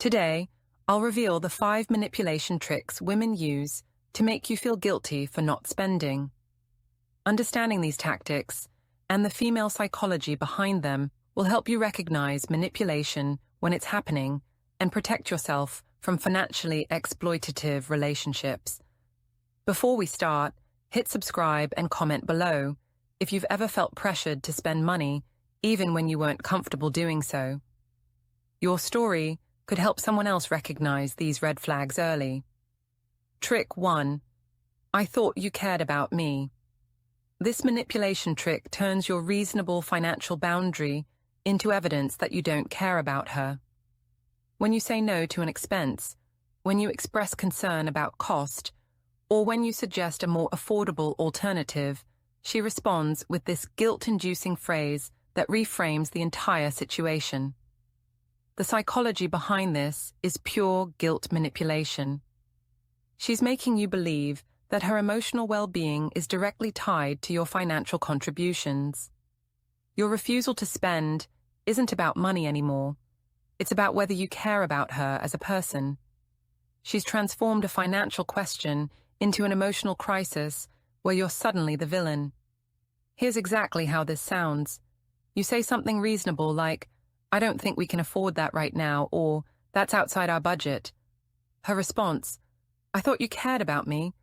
Today, I'll reveal the 5 manipulation tricks women use to make you feel guilty for not spending. Understanding these tactics and the female psychology behind them will help you recognize manipulation when it's happening and protect yourself from financially exploitative relationships. Before we start, hit subscribe and comment below if you've ever felt pressured to spend money even when you weren't comfortable doing so. Your story could help someone else recognize these red flags early. Trick 1. I thought you cared about me. This manipulation trick turns your reasonable financial boundary into evidence that you don't care about her. When you say no to an expense, when you express concern about cost, or when you suggest a more affordable alternative, she responds with this guilt-inducing phrase that reframes the entire situation. The psychology behind this is pure guilt manipulation. She's making you believe that her emotional well-being is directly tied to your financial contributions. Your refusal to spend isn't about money anymore. It's about whether you care about her as a person. She's transformed a financial question into an emotional crisis where you're suddenly the villain. Here's exactly how this sounds. You say something reasonable like, "I don't think we can afford that right now," or "That's outside our budget." Her response, "I thought you cared about me.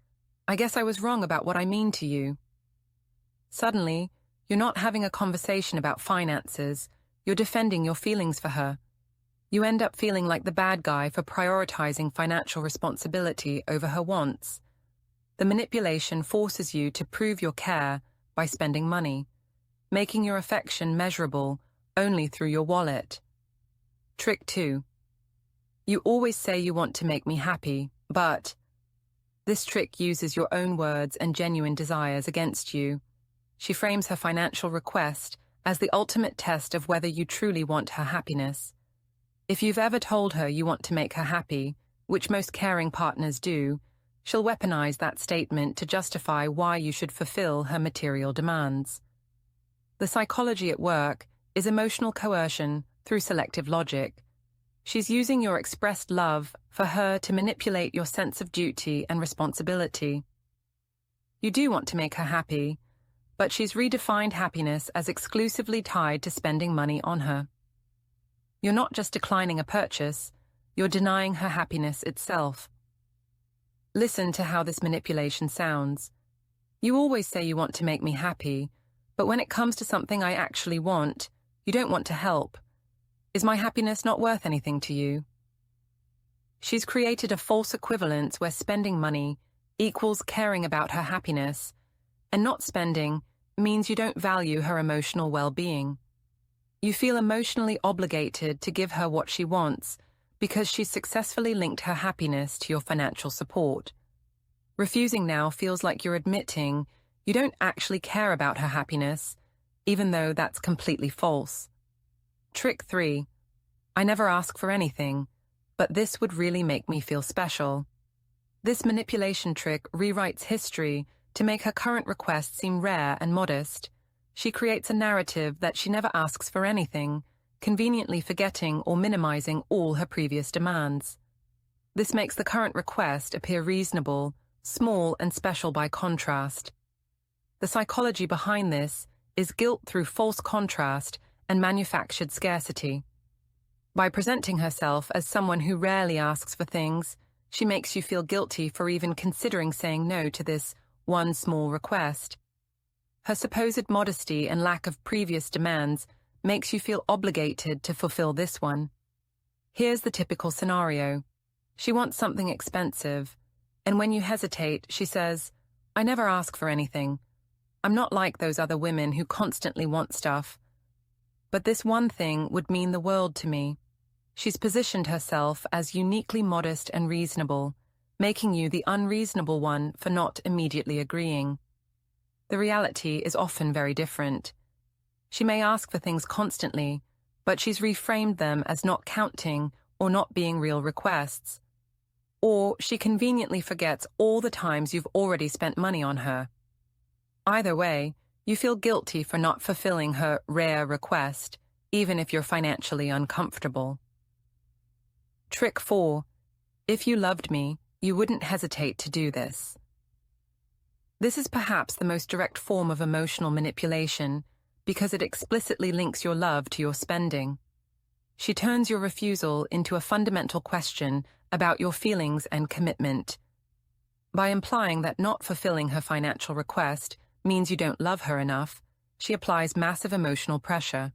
I guess I was wrong about what I mean to you." Suddenly, you're not having a conversation about finances, you're defending your feelings for her. You end up feeling like the bad guy for prioritizing financial responsibility over her wants. The manipulation forces you to prove your care by spending money, making your affection measurable only through your wallet. Trick 2. You always say you want to make me happy, but... This trick uses your own words and genuine desires against you. She frames her financial request as the ultimate test of whether you truly want her happiness. If you've ever told her you want to make her happy, which most caring partners do, she'll weaponize that statement to justify why you should fulfill her material demands. The psychology at work is emotional coercion through selective logic. She's using your expressed love for her to manipulate your sense of duty and responsibility. You do want to make her happy, but she's redefined happiness as exclusively tied to spending money on her. You're not just declining a purchase, you're denying her happiness itself. Listen to how this manipulation sounds. You always say you want to make me happy, but when it comes to something I actually want, you don't want to help. Is my happiness not worth anything to you? She's created a false equivalence where spending money equals caring about her happiness, and not spending means you don't value her emotional well-being. You feel emotionally obligated to give her what she wants because she's successfully linked her happiness to your financial support. Refusing now feels like you're admitting you don't actually care about her happiness, even though that's completely false. Trick 3. I never ask for anything, but this would really make me feel special. This manipulation trick rewrites history to make her current request seem rare and modest. She creates a narrative that she never asks for anything, conveniently forgetting or minimizing all her previous demands. This makes the current request appear reasonable, small and special by contrast. The psychology behind this is guilt through false contrast and manufactured scarcity. By presenting herself as someone who rarely asks for things, she makes you feel guilty for even considering saying no to this one small request. Her supposed modesty and lack of previous demands makes you feel obligated to fulfill this one. Here's the typical scenario. She wants something expensive, and when you hesitate, she says, "I never ask for anything. I'm not like those other women who constantly want stuff. But this one thing would mean the world to me." She's positioned herself as uniquely modest and reasonable, making you the unreasonable one for not immediately agreeing. The reality is often very different. She may ask for things constantly, but she's reframed them as not counting or not being real requests. Or she conveniently forgets all the times you've already spent money on her. Either way, you feel guilty for not fulfilling her rare request, even if you're financially uncomfortable. Trick 4. If you loved me, you wouldn't hesitate to do this. This is perhaps the most direct form of emotional manipulation because it explicitly links your love to your spending. She turns your refusal into a fundamental question about your feelings and commitment. By implying that not fulfilling her financial request means you don't love her enough, she applies massive emotional pressure.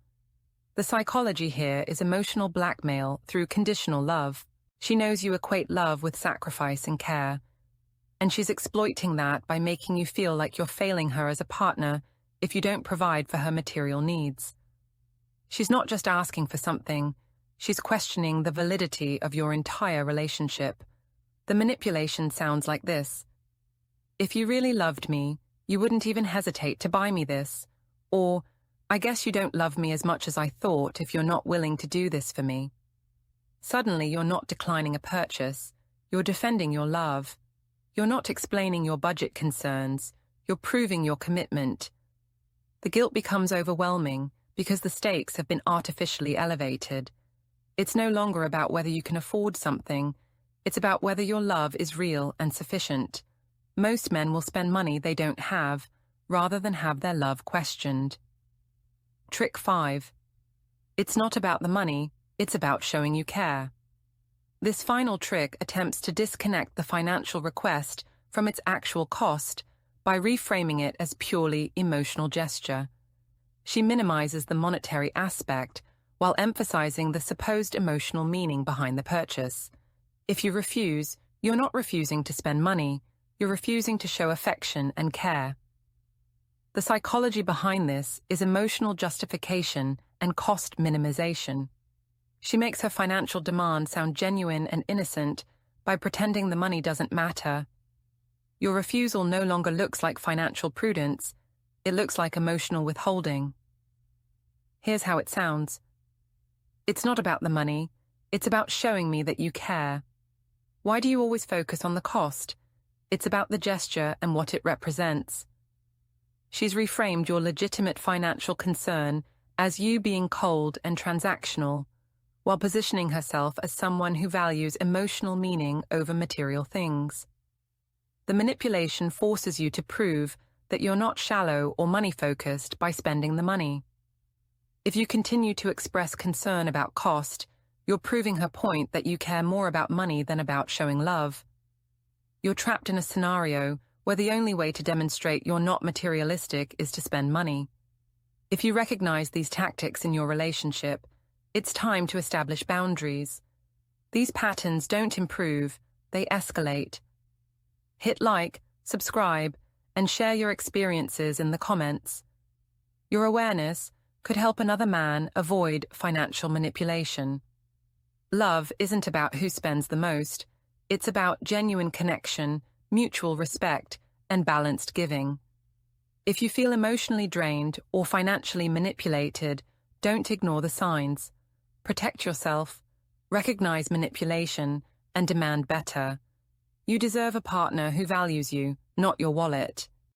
The psychology here is emotional blackmail through conditional love. She knows you equate love with sacrifice and care, and she's exploiting that by making you feel like you're failing her as a partner if you don't provide for her material needs. She's not just asking for something, she's questioning the validity of your entire relationship. The manipulation sounds like this. If you really loved me, you wouldn't even hesitate to buy me this. Or, I guess you don't love me as much as I thought if you're not willing to do this for me. Suddenly you're not declining a purchase, you're defending your love. You're not explaining your budget concerns, you're proving your commitment. The guilt becomes overwhelming because the stakes have been artificially elevated. It's no longer about whether you can afford something, it's about whether your love is real and sufficient. Most men will spend money they don't have, rather than have their love questioned. Trick 5. It's not about the money, it's about showing you care. This final trick attempts to disconnect the financial request from its actual cost by reframing it as purely emotional gesture. She minimizes the monetary aspect while emphasizing the supposed emotional meaning behind the purchase. If you refuse, you're not refusing to spend money, you're refusing to show affection and care. The psychology behind this is emotional justification and cost minimization. She makes her financial demand sound genuine and innocent by pretending the money doesn't matter. Your refusal no longer looks like financial prudence, it looks like emotional withholding. Here's how it sounds. It's not about the money, it's about showing me that you care. Why do you always focus on the cost? It's about the gesture and what it represents. She's reframed your legitimate financial concern as you being cold and transactional, while positioning herself as someone who values emotional meaning over material things. The manipulation forces you to prove that you're not shallow or money-focused by spending the money. If you continue to express concern about cost, you're proving her point that you care more about money than about showing love. You're trapped in a scenario where the only way to demonstrate you're not materialistic is to spend money. If you recognize these tactics in your relationship, it's time to establish boundaries. These patterns don't improve, they escalate. Hit like, subscribe, and share your experiences in the comments. Your awareness could help another man avoid financial manipulation. Love isn't about who spends the most, it's about genuine connection, mutual respect, and balanced giving. If you feel emotionally drained or financially manipulated, don't ignore the signs. Protect yourself, recognize manipulation, and demand better. You deserve a partner who values you, not your wallet.